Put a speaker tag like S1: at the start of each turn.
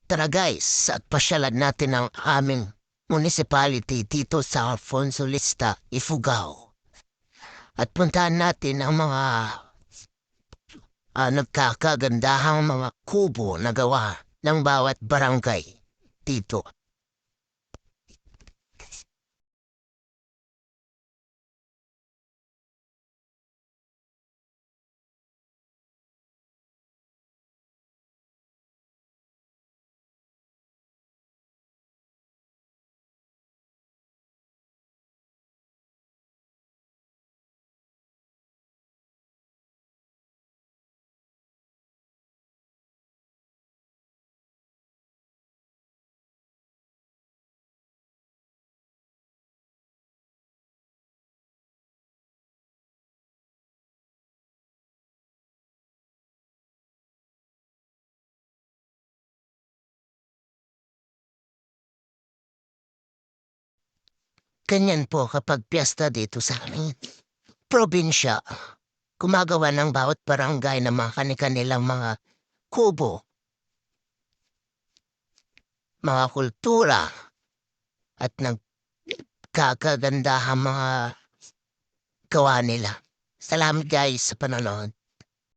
S1: Tara guys, at pasyalan natin ang aming municipality dito sa Alfonso Lista, Ifugao. At puntahan natin ang mga nagkakagandahang mga kubo na gawa ng bawat barangay dito. Ganyan po kapag piyesta dito sa aming probinsya. Gumagawa ng bawat barangay ng mga kanilang mga kubo, mga kultura, at nagkakagandahang mga gawa nila. Salamat guys sa panonood.